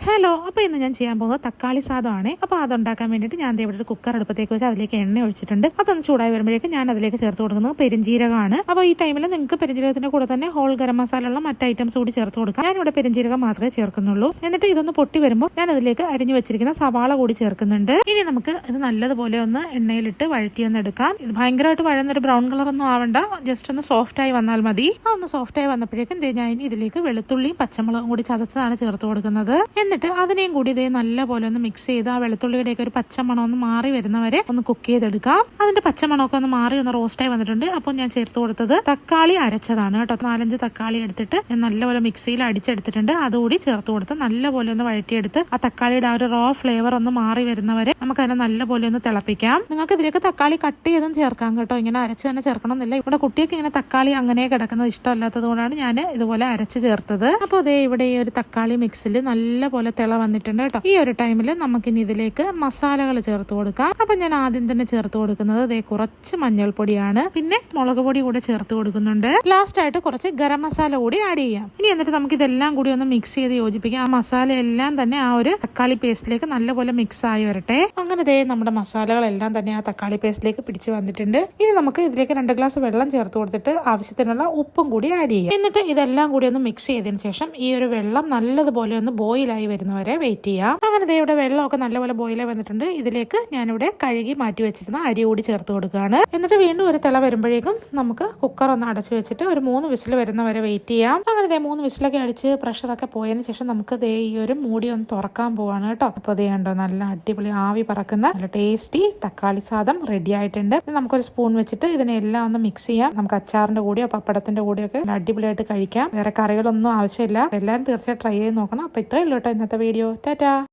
Hello, അപ്പോൾ ഇന്ന് ഞാൻ ചെയ്യാൻ പോകുന്നത് തക്കാളി സാധമാണ്. അപ്പോൾ അതുണ്ടാക്കാൻ വേണ്ടിയിട്ട് ഞാൻ ഇവിടെ ഒരു കുക്കർ അടുപ്പത്തേക്ക് വെച്ച് അതിലേക്ക് എണ്ണ ഒഴിച്ചിട്ടുണ്ട്. അതൊന്ന് ചൂടായി വരുമ്പോഴേക്കും ഞാൻ അതിലേക്ക് ചേർത്ത് കൊടുക്കുന്നത് പെരിഞ്ജീരകമാണ്. അപ്പോൾ ഈ ടൈമിൽ നിങ്ങൾക്ക് പെരിഞ്ജീരകത്തിന്റെ കൂടെ തന്നെ ഹോൾ ഗരം മസാല ഉള്ള മറ്റ് ഐറ്റംസ് കൂടി ചേർത്ത് കൊടുക്കാം. ഞാനിവിടെ പെരിഞ്ജീരകം മാത്രമേ ചേർക്കുന്നുള്ളൂ. എന്നിട്ട് ഇതൊന്ന് പൊട്ടി വരുമ്പോൾ ഞാൻ അതിലേക്ക് അരിഞ്ഞു വെച്ചിരിക്കുന്ന സവാള കൂടി ചേർക്കുന്നുണ്ട്. ഇനി നമുക്ക് ഇത് നല്ലതുപോലെ ഒന്ന് എണ്ണയിലിട്ട് വഴറ്റിയൊന്ന് എടുക്കാം. ഇത് ഭയങ്കരമായിട്ട് വഴന്നൊരു ബ്രൗൺ കളർ ഒന്നും ആവണ്ട, ജസ്റ്റ് ഒന്ന് സോഫ്റ്റ് ആയി വന്നാൽ മതി. അതൊന്ന് സോഫ്റ്റ് ആയി വന്നപ്പോഴേക്കും ഞാൻ ഇതിലേക്ക് വെളുത്തുള്ളിയും പച്ചമുളകും കൂടി ചതച്ചതാണ് ചേർത്ത് കൊടുക്കുന്നത്. എന്നിട്ട് അതിനെയും കൂടി ഇതേ നല്ലപോലെ ഒന്ന് മിക്സ് ചെയ്ത് ആ വെളുത്തുള്ളിയുടെയൊക്കെ ഒരു പച്ചമണം ഒന്ന് മാറി വരുന്നവരെ ഒന്ന് കുക്ക് ചെയ്തെടുക്കാം. അതിന്റെ പച്ചമണമൊക്കെ ഒന്ന് മാറി ഒന്ന് റോസ്റ്റായി വന്നിട്ടുണ്ട്. അപ്പോൾ ഞാൻ ചേർത്ത് കൊടുത്തത് തക്കാളി അരച്ചതാണ് കേട്ടോ. 4-5 തക്കാളി എടുത്തിട്ട് ഞാൻ നല്ലപോലെ മിക്സിയിൽ അടിച്ചെടുത്തിട്ടുണ്ട്. അതുകൂടി ചേർത്ത് കൊടുത്ത് നല്ലപോലെ ഒന്ന് വഴറ്റിയെടുത്ത് ആ തക്കാളിയുടെ ആ ഒരു റോ ഫ്ലേവർ ഒന്ന് മാറി വരുന്നവരെ നമുക്ക് അതിനെ നല്ലപോലെ ഒന്ന് തിളപ്പിക്കാം. നിങ്ങൾക്ക് ഇതിലേക്ക് തക്കാളി കട്ട് ചെയ്തും ചേർക്കാം കേട്ടോ. ഇങ്ങനെ അരച്ച് തന്നെ ചേർക്കണം എന്നില്ല. ഇവിടെ കുട്ടിയൊക്കെ ഇങ്ങനെ തക്കാളി അങ്ങനെ കിടക്കുന്നത് ഇഷ്ടമല്ലാത്തത് കൊണ്ടാണ് ഞാൻ ഇതുപോലെ അരച്ച് ചേർത്തത്. അപ്പോൾ അതേ ഇവിടെ ഈ ഒരു തക്കാളി മിക്സിൽ നല്ലപോലെ തിള വന്നിട്ടുണ്ട് കേട്ടോ. ഈ ഒരു ടൈമിൽ നമുക്കിനി ഇതിലേക്ക് മസാലകൾ ചേർത്ത് കൊടുക്കാം. അപ്പൊ ഞാൻ ആദ്യം തന്നെ ചേർത്ത് കൊടുക്കുന്നത് ദേ കുറച്ച് മഞ്ഞൾപ്പൊടിയാണ്. പിന്നെ മുളക് പൊടി കൂടെ ചേർത്ത് കൊടുക്കുന്നുണ്ട്. ലാസ്റ്റ് ആയിട്ട് കുറച്ച് ഗരം മസാല കൂടി ആഡ് ചെയ്യാം. ഇനി എന്നിട്ട് നമുക്ക് ഇതെല്ലാം കൂടി ഒന്ന് മിക്സ് ചെയ്ത് യോജിപ്പിക്കാം. ആ മസാല എല്ലാം തന്നെ ആ ഒരു തക്കാളി പേസ്റ്റിലേക്ക് നല്ലപോലെ മിക്സ് ആയി വരട്ടെ. അങ്ങനെ ദേ നമ്മുടെ മസാലകളെല്ലാം തന്നെ ആ തക്കാളി പേസ്റ്റിലേക്ക് പിടിച്ചു വന്നിട്ടുണ്ട്. ഇനി നമുക്ക് ഇതിലേക്ക് 2 ഗ്ലാസ് വെള്ളം ചേർത്ത് കൊടുത്തിട്ട് ആവശ്യത്തിനുള്ള ഉപ്പും കൂടി ആഡ് ചെയ്യാം. എന്നിട്ട് ഇതെല്ലാം കൂടി ഒന്ന് മിക്സ് ചെയ്തതിന് ശേഷം ഈ ഒരു വെള്ളം നല്ലതുപോലെ ഒന്ന് ബോയിലായി വരുന്നവരെ വെയിറ്റ് ചെയ്യാം. അങ്ങനെ ദേ ഇവിടെ വെള്ളമൊക്കെ നല്ലപോലെ ബോയിലായി വന്നിട്ടുണ്ട്. ഇതിലേക്ക് ഞാനിവിടെ കഴുകി മാറ്റി വെച്ചിരുന്ന അരി കൂടി ചേർത്ത് കൊടുക്കുകയാണ്. എന്നിട്ട് വീണ്ടും ഒരു തിള വരുമ്പോഴേക്കും നമുക്ക് കുക്കർ ഒന്ന് അടച്ചു വെച്ചിട്ട് ഒരു 3 വിസിൽ വരുന്നവരെ വെയിറ്റ് ചെയ്യാം. അങ്ങനെ ദേ 3 വിസിലൊക്കെ അടിച്ച് പ്രഷറൊക്കെ പോയതിന് ശേഷം നമുക്ക് ദേ ഈ ഒരു മൂടി ഒന്ന് തുറക്കാൻ പോവാണ് കേട്ടോ. അപ്പോൾ ദേ ഉണ്ടോ നല്ല അടിപൊളി ആവി പറക്കുന്ന നല്ല ടേസ്റ്റി തക്കാളി സാദം റെഡി ആയിട്ടുണ്ട്. നമുക്കൊരു സ്പൂൺ വെച്ചിട്ട് ഇതിനെല്ലാം ഒന്ന് മിക്സ് ചെയ്യാം. നമുക്ക് അച്ചാറിന്റെ കൂടെയോ പപ്പടത്തിന്റെ കൂടെയോ ഒക്കെ അടിപൊളിയായിട്ട് കഴിക്കാം. വേറെ കറികളൊന്നും ആവശ്യമില്ല. എല്ലാവരും തീർച്ചയായും ട്രൈ ചെയ്ത് നോക്കണം. അപ്പോൾ ഇത്രയേ ഉള്ളൂ കേട്ടോ ഇന്നത്തെ വീഡിയോ. ടാറ്റാ.